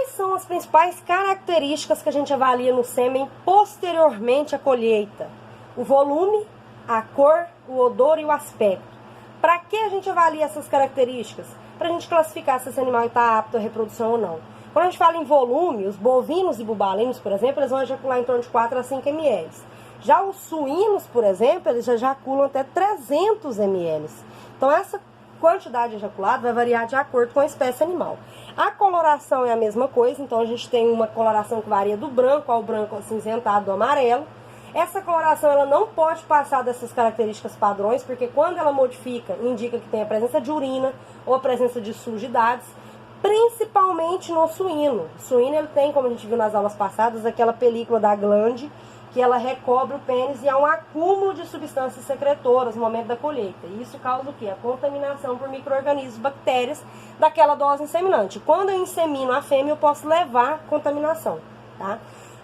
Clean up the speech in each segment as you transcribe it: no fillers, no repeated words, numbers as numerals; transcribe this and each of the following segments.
Quais são as principais características que a gente avalia no sêmen posteriormente à colheita? O volume, a cor, o odor e o aspecto. Para que a gente avalia essas características? Para a gente classificar se esse animal está apto à reprodução ou não. Quando a gente fala em volume, os bovinos e bubalinos, por exemplo, eles vão ejacular em torno de 4 a 5 ml. Já os suínos, por exemplo, eles já ejaculam até 300 ml. Então, essa quantidade ejaculada vai variar de acordo com a espécie animal. A coloração é a mesma coisa, então a gente tem uma coloração que varia do branco ao branco acinzentado, do amarelo. Essa coloração ela não pode passar dessas características padrões, porque quando ela modifica, indica que tem a presença de urina ou a presença de sujidades, principalmente no suíno. O suíno ele tem, como a gente viu nas aulas passadas, aquela película da glande, que ela recobre o pênis e há um acúmulo de substâncias secretoras no momento da colheita. E isso causa o quê? A contaminação por micro-organismos, bactérias daquela dose inseminante. Quando eu insemino a fêmea, eu posso levar contaminação, tá?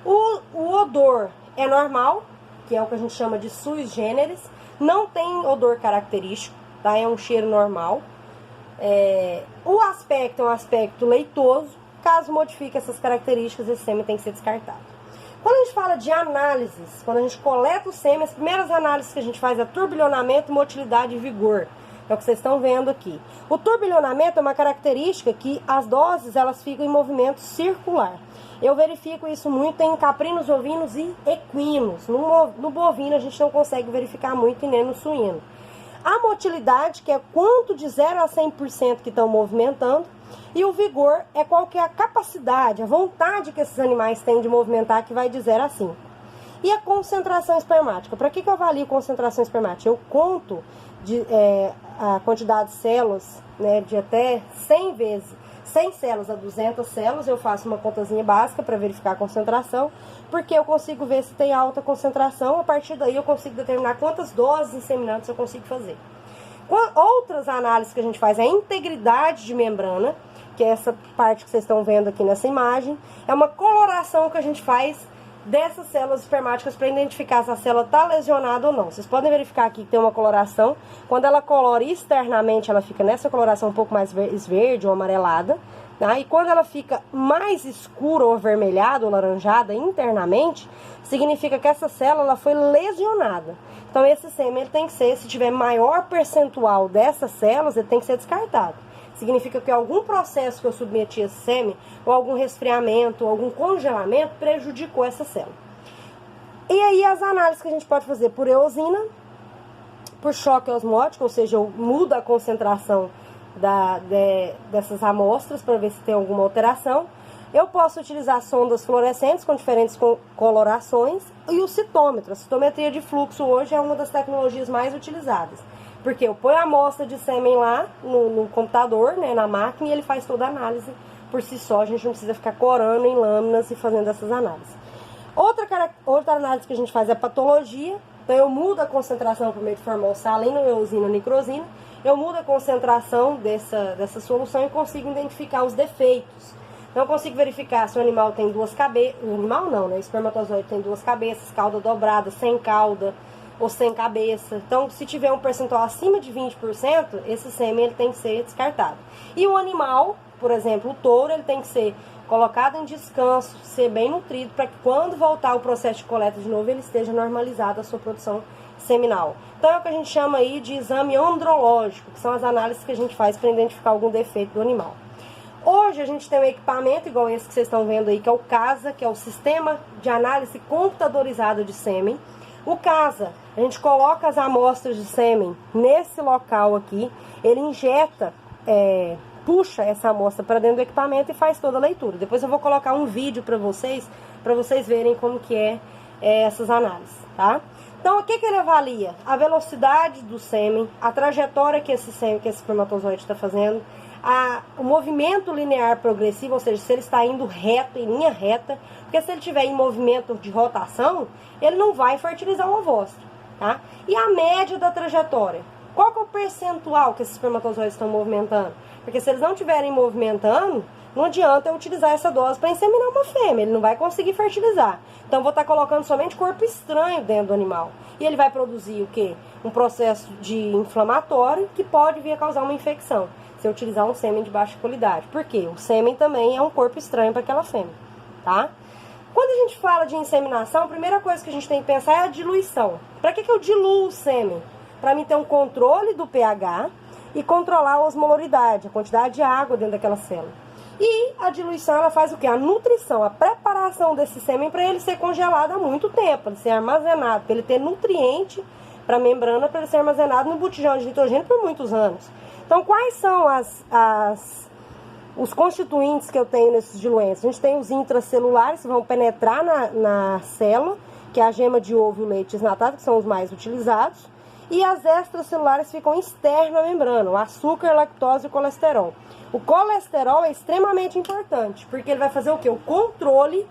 O odor é normal, que é o que a gente chama de sui generis, não tem odor característico, tá? É um cheiro normal. O aspecto é um aspecto leitoso. Caso modifique essas características, esse sêmen tem que ser descartado. Quando a gente fala de análises, quando a gente coleta o sêmen, as primeiras análises que a gente faz é turbilhonamento, motilidade e vigor. É o que vocês estão vendo aqui. O turbilhonamento é uma característica que as doses elas ficam em movimento circular. Eu verifico isso muito em caprinos, ovinos e equinos. No bovino a gente não consegue verificar muito e nem no suíno. A motilidade, que é quanto de 0 a 100% que estão movimentando. E o vigor é qual que é a capacidade, a vontade que esses animais têm de movimentar, que vai de 0 a 5. E a concentração espermática. Para que eu avalio concentração espermática? Eu conto a quantidade de células, né, de até 100 vezes. 100 células a 200 células, eu faço uma contazinha básica para verificar a concentração, porque eu consigo ver se tem alta concentração, a partir daí eu consigo determinar quantas doses inseminantes eu consigo fazer. Outras análises que a gente faz é a integridade de membrana, que é essa parte que vocês estão vendo aqui nessa imagem. É uma coloração que a gente faz dessas células espermáticas para identificar se a célula está lesionada ou não. Vocês podem verificar aqui que tem uma coloração. Quando ela colora externamente, ela fica nessa coloração um pouco mais verde ou amarelada. Tá? E quando ela fica mais escura ou avermelhada ou laranjada internamente, significa que essa célula ela foi lesionada. Então esse sêmen ele tem que ser, se tiver maior percentual dessas células, ele tem que ser descartado. Significa que algum processo que eu submeti a esse sêmen, ou algum resfriamento, ou algum congelamento, prejudicou essa célula. E aí as análises que a gente pode fazer por eosina, por choque osmótico, ou seja, eu mudo a concentração dessas amostras para ver se tem alguma alteração. Eu posso utilizar sondas fluorescentes com diferentes colorações e o citômetro. A citometria de fluxo hoje é uma das tecnologias mais utilizadas. Porque eu ponho a amostra de sêmen lá no computador, né, na máquina, e ele faz toda a análise por si só. A gente não precisa ficar corando em lâminas e fazendo essas análises. Outra análise que a gente faz é a patologia. Então eu mudo a concentração por meio de formol salino, eosina, nitrosina. Eu mudo a concentração dessa solução e consigo identificar os defeitos. Então eu consigo verificar se o animal tem duas cabeças. O animal não, né? O espermatozoide tem duas cabeças, cauda dobrada, sem cauda ou sem cabeça. Então, se tiver um percentual acima de 20%, esse sêmen ele tem que ser descartado. E o animal, por exemplo, o touro, ele tem que ser colocado em descanso, ser bem nutrido, para que quando voltar o processo de coleta de novo, ele esteja normalizado a sua produção seminal. Então, é o que a gente chama aí de exame andrológico, que são as análises que a gente faz para identificar algum defeito do animal. Hoje a gente tem um equipamento igual esse que vocês estão vendo aí, que é o CASA, que é o Sistema de Análise Computadorizado de Sêmen. O CASA, a gente coloca as amostras de sêmen nesse local aqui, ele injeta, puxa essa amostra para dentro do equipamento e faz toda a leitura. Depois eu vou colocar um vídeo para vocês verem como que é essas análises, tá? Então, o que ele avalia? A velocidade do sêmen, a trajetória que esse espermatozoide está fazendo, o movimento linear progressivo, ou seja, se ele está indo reto, em linha reta, porque se ele estiver em movimento de rotação, ele não vai fertilizar o ovócito, tá? E a média da trajetória. Qual que é o percentual que esses espermatozoides estão movimentando? Porque se eles não estiverem movimentando, não adianta eu utilizar essa dose para inseminar uma fêmea, ele não vai conseguir fertilizar. Então, eu vou estar colocando somente corpo estranho dentro do animal. E ele vai produzir o quê? Um processo de inflamatório que pode vir a causar uma infecção. você utilizar um sêmen de baixa qualidade. Por quê? O sêmen também é um corpo estranho para aquela fêmea, tá? Quando a gente fala de inseminação, a primeira coisa que a gente tem que pensar é a diluição. Para que eu diluo o sêmen? Para mim ter um controle do pH e controlar a osmolaridade, a quantidade de água dentro daquela célula. E a diluição, ela faz o quê? A nutrição, a preparação desse sêmen para ele ser congelado há muito tempo, para ele ser armazenado, para ele ter nutriente para a membrana, para ele ser armazenado no botijão de nitrogênio por muitos anos. Então, quais são os constituintes que eu tenho nesses diluentes? A gente tem os intracelulares, que vão penetrar na célula, que é a gema de ovo e o leite desnatado, que são os mais utilizados. E as extracelulares ficam externas à membrana, o açúcar, a lactose e o colesterol. O colesterol é extremamente importante, porque ele vai fazer o quê? O controle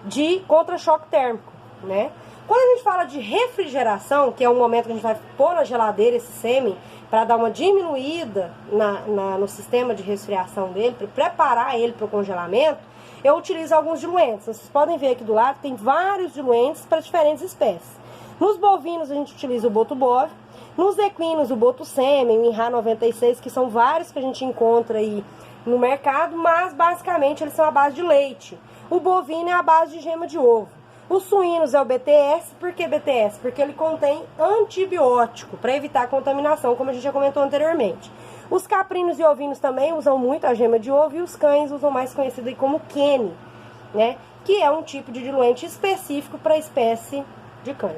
de contra-choque térmico, né? Quando a gente fala de refrigeração, que é o momento que a gente vai pôr na geladeira esse sêmen, para dar uma diminuída no sistema de resfriação dele, para preparar ele para o congelamento, eu utilizo alguns diluentes. Vocês podem ver aqui do lado, tem vários diluentes para diferentes espécies. Nos bovinos a gente utiliza o boto bove, nos equinos o boto sêmen, o INRA 96, que são vários que a gente encontra aí no mercado, mas basicamente eles são à base de leite. O bovino é à base de gema de ovo. Os suínos é o BTS. Por que BTS? Porque ele contém antibiótico para evitar contaminação, como a gente já comentou anteriormente. Os caprinos e ovinos também usam muito a gema de ovo e os cães usam mais conhecido aí como quene, né? Que é um tipo de diluente específico para a espécie de cães.